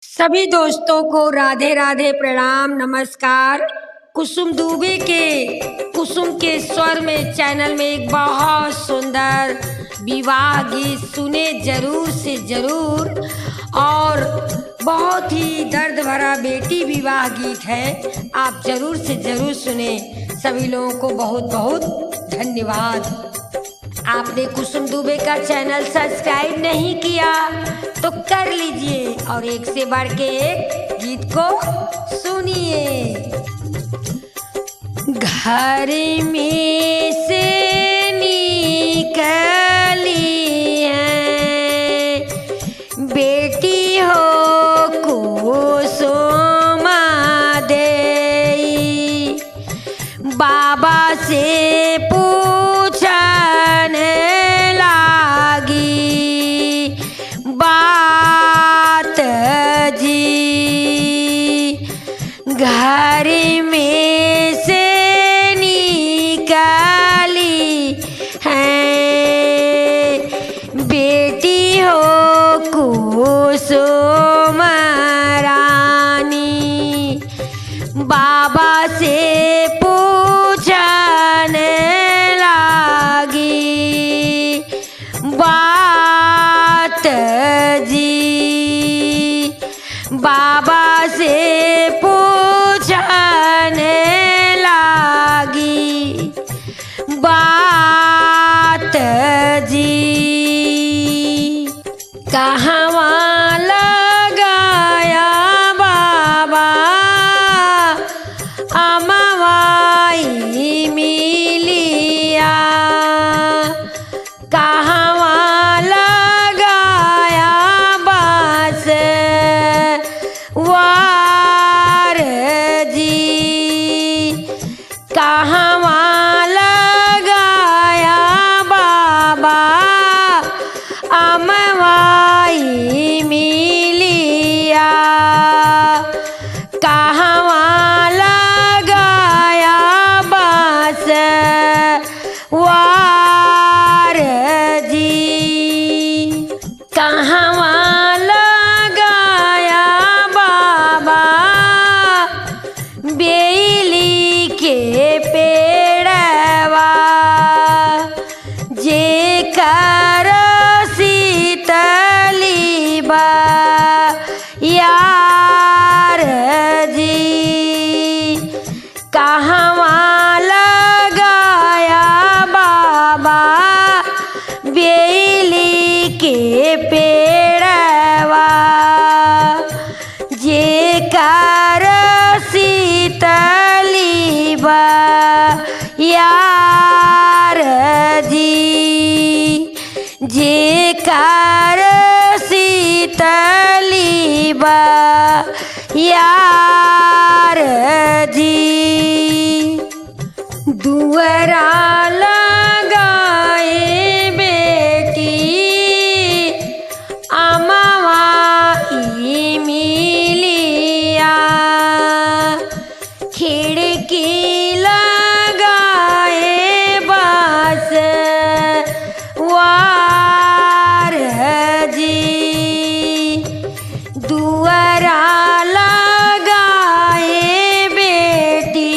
सभी दोस्तों को राधे राधे, प्रणाम, नमस्कार। कुसुम दुबे के कुसुम के स्वर में चैनल में एक बहुत सुंदर विवाह गीत सुने जरूर से जरूर। और बहुत ही दर्द भरा बेटी विवाह गीत है, आप जरूर से जरूर सुने। सभी लोगों को बहुत बहुत धन्यवाद। आपने कुसुम दुबे का चैनल सब्सक्राइब नहीं किया तो कर लीजिए और एक से बढ़ के एक गीत को सुनिए। घर में से निकली है बेटी हो कुसुमा देई, बाबा से घर में से निकाली है बेटी हो कुसुम रानी, बाबा से पूछने लगी बात जी, बाबा से बात जी। कहवा लगाया बाबा अमवाई मिलिया, कहवा लगाया बस वार जी, कहवा अमवाई मिलिया, कहवा लगाया बस वार जी, कहवा लगाया बाबा बेली के पेड़वा, जे कर यार जी, कहवा लगाया बाबा बेली के पेड़वा, जे कर शीतली बा यार जी, जे कर शीतली बा यार जी। दुअरा लगाए बेटी अमवाई मिलिया, खिड़की लगाए बस वार जी, दुअरा लगाए बेटी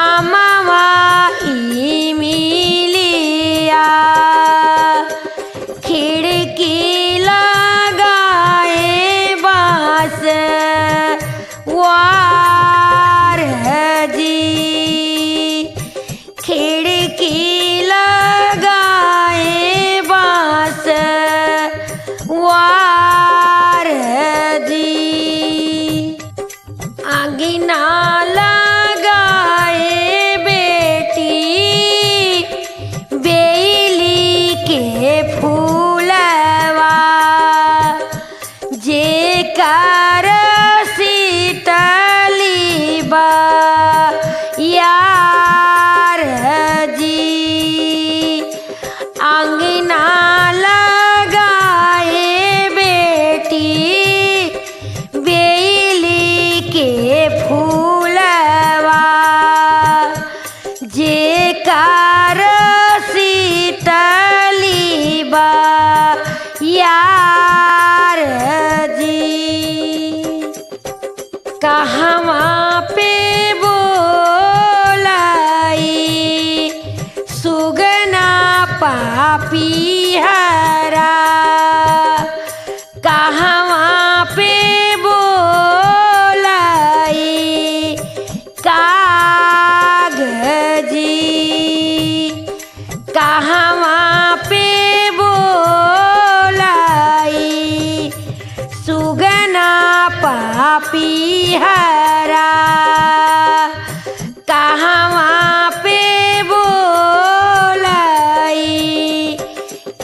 अमवाई मिलिया, खिड़की लगाए बस वार जी, खिड़की लगाए बस वार जी, आंगना लगाए बेटी बेली के फूलवा, जे कर शीतली बा यार जी, आंगना लगाए बेटी बेली के फूलवा, जे कर शीतली बा यार जी। कहवा पे बोलाई सुगना पापीहरा, कहवा पे बोलाई कागजी, कहवा पे बोलाई सुगना पापीहरा, कहवा पे बोलाई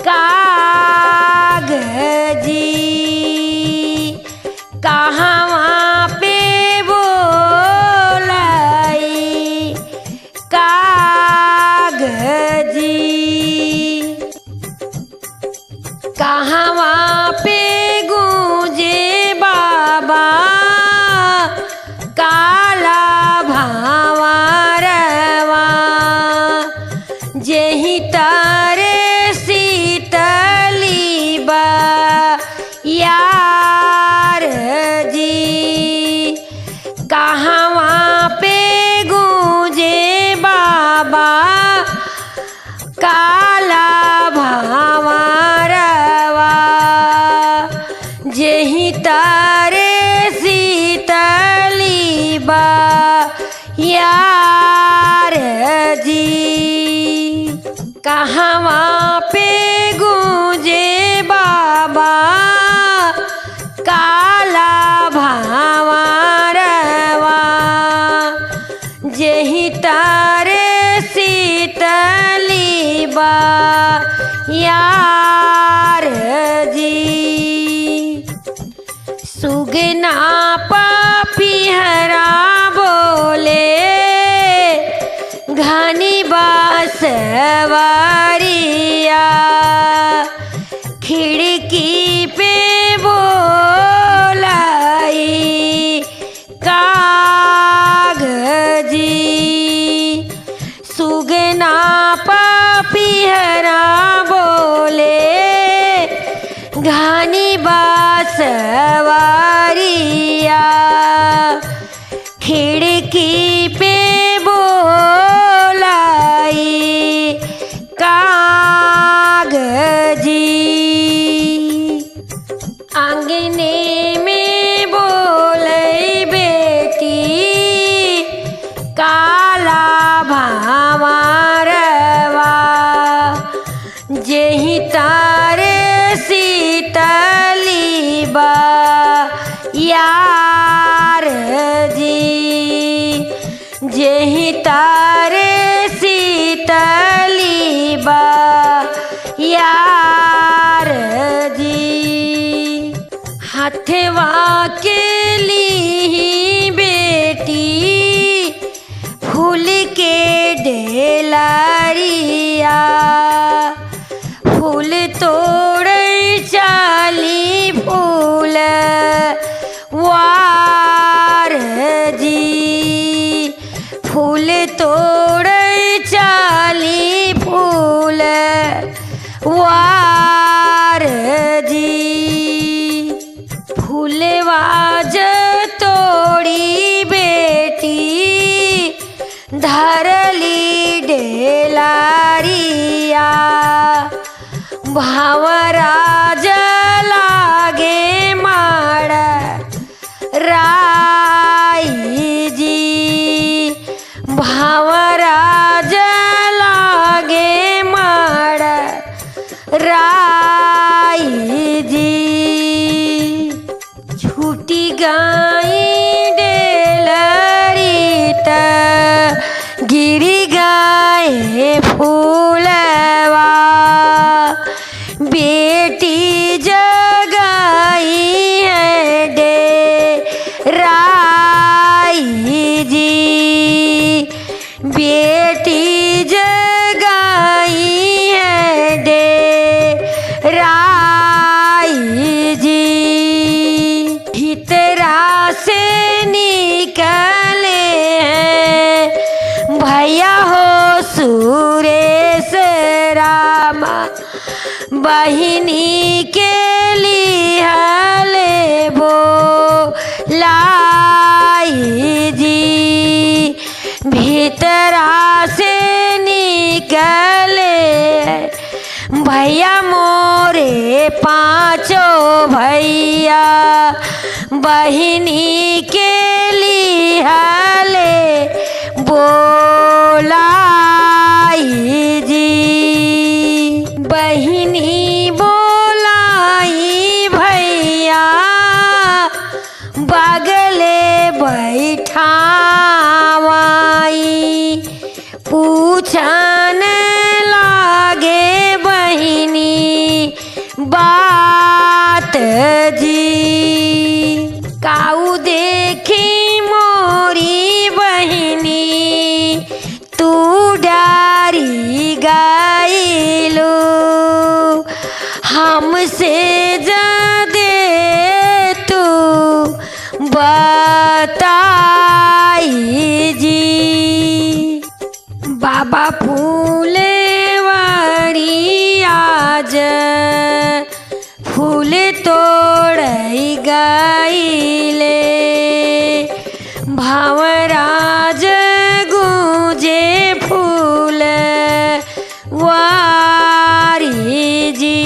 कागजी, कहवा पे बोलाई कागजी, कहवा पे गूंजे बाबा काला भावरवा, जेहि तारे शीतली बा यार जी, कहवा पे गूंजे बाबा काला भावरवा, जेहि तारे शीतली बा यार जी, कहवा पे गूंजे बाबा काला भावरवा, जेहि तारे शीतली बा यार जी, सुगना पापीहरा बोले घनी बांसवरिया, खिड़की पे बोलाई कागजी, सुगना पापीहरा बोले घनी बांसवरिया, खिड़की पे बोलाई कागजी, आंगने में बोले बेटी काला भावरवा, जेहि तारे शीतली बा यार जी, जेहि तारे शीतली बा यार जी, हथवा के ली बेटी फूल के डेलरिया, फूल तोड़ चाली फूल वार जी, फूल तोड़ चाली फूल वार जी, फूलवाज तोड़ी बेटी धरली डेलारिया, भावराज लागे माड़ राई जी, भावराज लागे माड़ राई जी, छूटी गाई डेलरीत गिरी गाए फूलवा, बेटी जगाई है डेराई जी, बेटी जगाई है डेराई जी, भीतरा से निकले हैं भैया हो सुरेश रामा, बहिनी के लिए ले बो ला पांचों भैया बहिनी के लिहाले बोलाई जी। बहिनी बोलाई भैया बगले बैठावाई, पूछन लागे बहिनी बात जी। काऊ देखी मोरी बहिनी तू डारी गाइलो, हमसे ज्यादे तू बताई जी। बाबा फूले वारी आज फूल तोड़ई गाइले, भावराज गूंजे फूल वारी जी।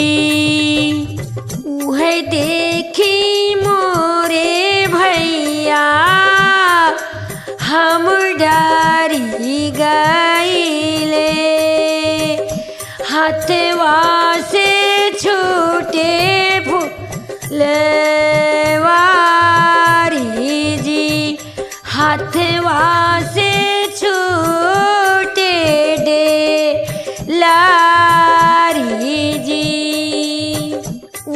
उहे देखी मोरे भैया हम डारी गाइले, हथवा से छूटे फूलवारी जी। हथवा से छूटे लारी जी।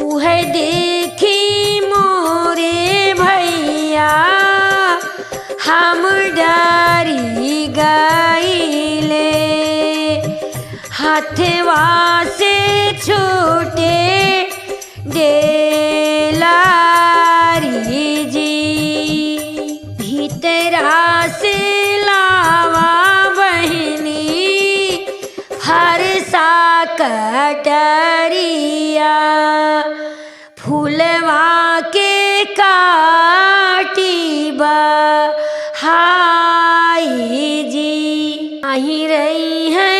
उहे देखी मोरे भैया हम डारी गाइले, हथवा से छूटे लारी जी। भीतरा से लावा बहिनी हरसा कटरिया, फूलवा के काटी हाई जी। नहीं रही है